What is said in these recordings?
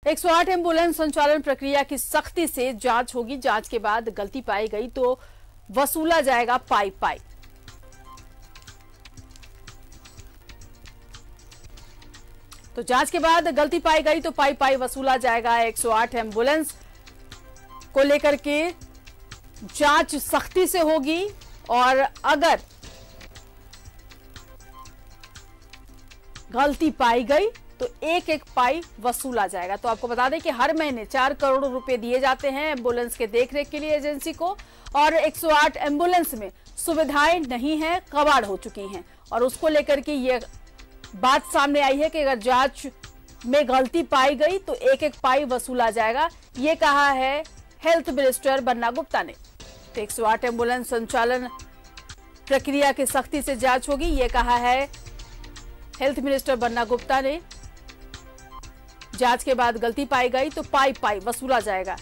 108 ambulance संचालन प्रक्रिया की सख्ती से जांच होगी। जांच के बाद गलती पाई गई तो वसूला जाएगा पाई पाई। तो जांच के बाद गलती पाई गई तो पाई पाई वसूला जाएगा। 108 एम्बुलेंस को लेकर के जांच सख्ती से होगी और अगर गलती पाई गई तो एक एक पाई वसूला जाएगा। तो आपको बता दें कि हर महीने 4 करोड़ रुपए दिए जाते हैं एम्बुलेंस के देखरेख के लिए एजेंसी को, और 108 एम्बुलेंस में सुविधाएं नहीं है, कबाड़ हो चुकी हैं, और उसको लेकर के ये बात सामने आई है कि अगर जांच में गलती पाई गई तो एक एक पाई वसूला जाएगा। ये कहा है हेल्थ मिनिस्टर बन्ना गुप्ता ने। 108 एम्बुलेंस संचालन प्रक्रिया की सख्ती से जांच होगी, ये कहा है हेल्थ मिनिस्टर बन्ना गुप्ता ने। जांच के बाद गलती पाई गई तो पाई पाई वसूला जाएगा।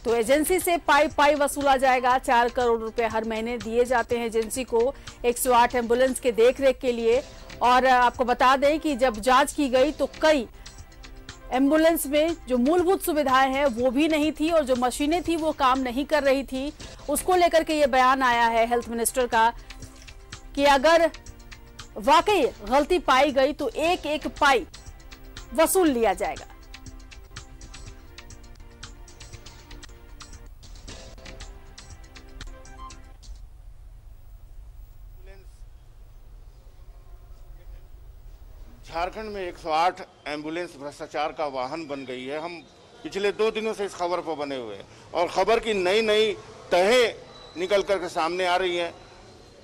तो एजेंसी से पाई पाई वसूला जाएगा। 4 करोड़ रुपए हर महीने दिए जाते हैं एजेंसी को 108 एम्बुलेंस के देखरेख के लिए। और आपको बता दें कि जब जांच की गई तो कई एम्बुलेंस में जो मूलभूत सुविधाएं हैं वो भी नहीं थी, और जो मशीनें थी वो काम नहीं कर रही थी। उसको लेकर के ये बयान आया है हेल्थ मिनिस्टर का कि अगर वाकई गलती पाई गई तो एक एक पाई वसूल लिया जाएगा। झारखंड में 108 एम्बुलेंस भ्रष्टाचार का वाहन बन गई है। हम पिछले 2 दिनों से इस खबर पर बने हुए हैं और खबर की नई नई तहें निकल कर के सामने आ रही हैं।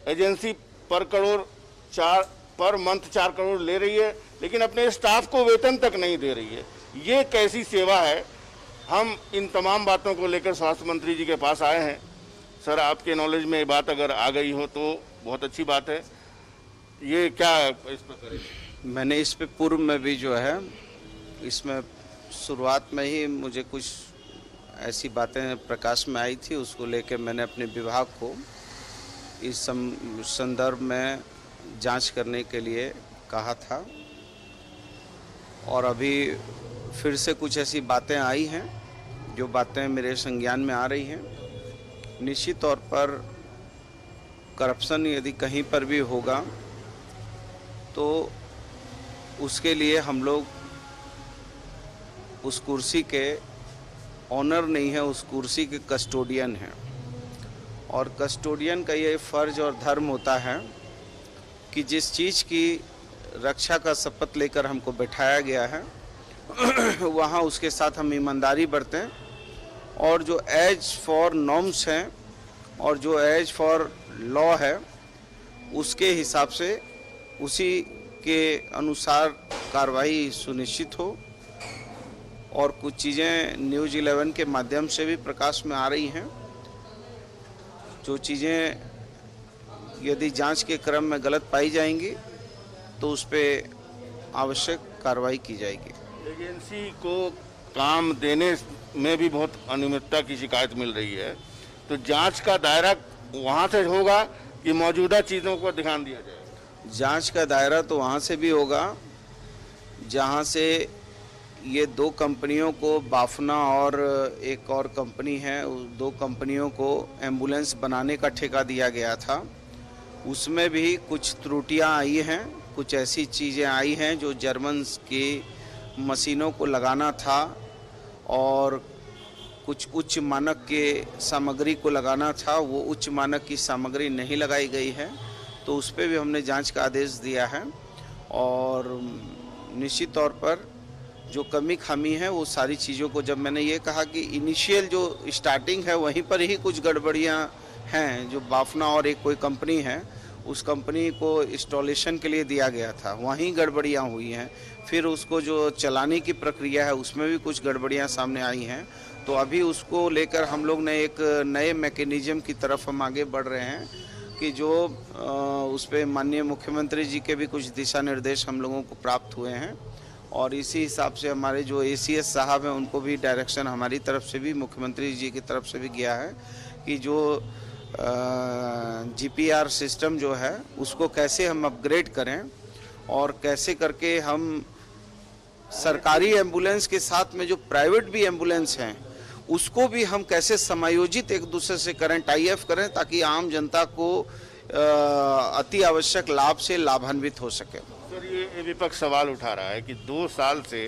एजेंसी पर मंथ 4 करोड़ ले रही है, लेकिन अपने स्टाफ को वेतन तक नहीं दे रही है। ये कैसी सेवा है? हम इन तमाम बातों को लेकर स्वास्थ्य मंत्री जी के पास आए हैं। सर, आपके नॉलेज में ये बात अगर आ गई हो तो बहुत अच्छी बात है। ये क्या इस पर करें? मैंने इस पे पूर्व में भी जो है, इसमें शुरुआत में ही मुझे कुछ ऐसी बातें प्रकाश में आई थी, उसको लेकर मैंने अपने विभाग को इस संदर्भ में जांच करने के लिए कहा था। और अभी फिर से कुछ ऐसी बातें आई हैं जो बातें मेरे संज्ञान में आ रही हैं। निश्चित तौर पर करप्शन यदि कहीं पर भी होगा तो उसके लिए हम लोग उस कुर्सी के ऑनर नहीं है, उस कुर्सी के कस्टोडियन हैं। और कस्टोडियन का ये फर्ज और धर्म होता है कि जिस चीज़ की रक्षा का शपथ लेकर हमको बैठाया गया है वहाँ उसके साथ हम ईमानदारी बरतें, और जो एज फॉर नॉर्म्स हैं और जो एज फॉर लॉ है उसके हिसाब से उसी के अनुसार कार्रवाई सुनिश्चित हो। और कुछ चीज़ें न्यूज़ 11 के माध्यम से भी प्रकाश में आ रही हैं, जो चीज़ें यदि जांच के क्रम में गलत पाई जाएंगी तो उस पर आवश्यक कार्रवाई की जाएगी। एजेंसी को काम देने में भी बहुत अनियमितता की शिकायत मिल रही है, तो जांच का दायरा वहाँ से होगा कि मौजूदा चीज़ों को ध्यान दिया जाएगा? जांच का दायरा तो वहाँ से भी होगा जहाँ से ये 2 कंपनियों को, बाफना और एक और कंपनी है, उस 2 कंपनियों को एम्बुलेंस बनाने का ठेका दिया गया था। उसमें भी कुछ त्रुटियां आई हैं, कुछ ऐसी चीज़ें आई हैं जो जर्मन की मशीनों को लगाना था और कुछ उच्च मानक के सामग्री को लगाना था, वो उच्च मानक की सामग्री नहीं लगाई गई है। तो उस पर भी हमने जांच का आदेश दिया है। और निश्चित तौर पर जो कमी खामी है वो सारी चीज़ों को, जब मैंने ये कहा कि इनिशियल जो स्टार्टिंग है वहीं पर ही कुछ गड़बड़ियां हैं, जो बाफना और एक कोई कंपनी है, उस कंपनी को इंस्टॉलेशन के लिए दिया गया था, वहीं गड़बड़ियां हुई हैं। फिर उसको जो चलाने की प्रक्रिया है उसमें भी कुछ गड़बड़ियां सामने आई हैं। तो अभी उसको लेकर हम लोग ने एक नए मैकेनिज्म की तरफ हम आगे बढ़ रहे हैं कि जो उस पर माननीय मुख्यमंत्री जी के भी कुछ दिशा निर्देश हम लोगों को प्राप्त हुए हैं, और इसी हिसाब से हमारे जो ACS साहब हैं उनको भी डायरेक्शन हमारी तरफ से भी, मुख्यमंत्री जी की तरफ से भी गया है कि जो GPR सिस्टम जो है उसको कैसे हम अपग्रेड करें और कैसे करके हम सरकारी एम्बुलेंस के साथ में जो प्राइवेट भी एम्बुलेंस हैं उसको भी हम कैसे समायोजित एक दूसरे से करें, टाई अप करें, ताकि आम जनता को अति आवश्यक लाभ से लाभान्वित हो सके। सर, ये विपक्ष सवाल उठा रहा है कि 2 साल से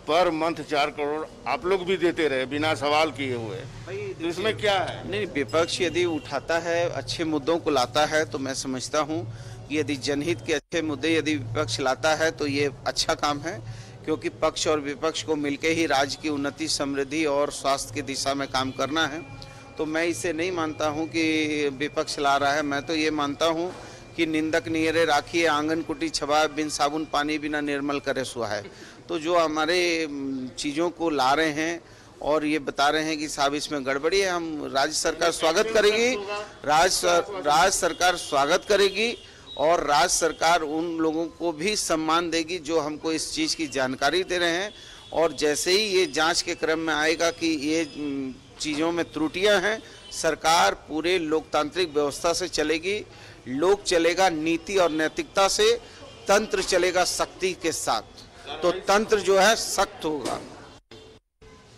पर मंथ 4 करोड़ आप लोग भी देते रहे बिना सवाल किए हुए, तो इसमें क्या है? नहीं, विपक्ष यदि उठाता है, अच्छे मुद्दों को लाता है, तो मैं समझता हूँ कि यदि जनहित के अच्छे मुद्दे यदि विपक्ष लाता है तो ये अच्छा काम है, क्योंकि पक्ष और विपक्ष को मिलकर ही राज्य की उन्नति, समृद्धि और स्वास्थ्य की दिशा में काम करना है। तो मैं इसे नहीं मानता हूं कि विपक्ष ला रहा है। मैं तो ये मानता हूं कि निंदक नियरे राखिए आंगन कुटी छबा, बिन साबुन पानी बिना निर्मल करे सुहा है। तो जो हमारे चीज़ों को ला रहे हैं और ये बता रहे हैं कि साहब इसमें गड़बड़ी है, हम राज्य सरकार स्वागत करेगी, राज्य सरकार स्वागत करेगी और राज्य सरकार उन लोगों को भी सम्मान देगी जो हमको इस चीज़ की जानकारी दे रहे हैं। और जैसे ही ये जांच के क्रम में आएगा कि ये चीज़ों में त्रुटियां हैं, सरकार पूरे लोकतांत्रिक व्यवस्था से चलेगी। लोक चलेगा नीति और नैतिकता से, तंत्र चलेगा शक्ति के साथ। तो तंत्र जो है सख्त होगा,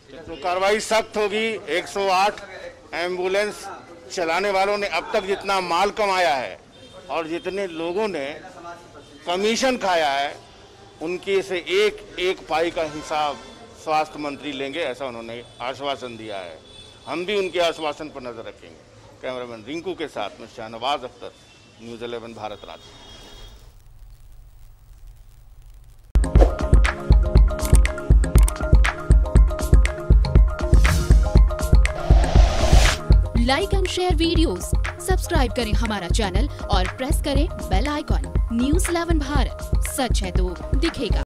तो कार्रवाई सख्त होगी। 108 एम्बुलेंस चलाने वालों ने अब तक जितना माल कमाया है और जितने लोगों ने कमीशन खाया है, उनके से एक पाई का हिसाब स्वास्थ्य मंत्री लेंगे, ऐसा उन्होंने आश्वासन दिया है। हम भी उनके आश्वासन पर नजर रखेंगे। कैमरामैन रिंकू के साथ में Shahnawaz Akhtar, news 11 Bharat Ranchi. Like and share videos, subscribe करें हमारा चैनल और प्रेस करें बेल आइकॉन। न्यूज़ 11 भारत, सच है तो दिखेगा।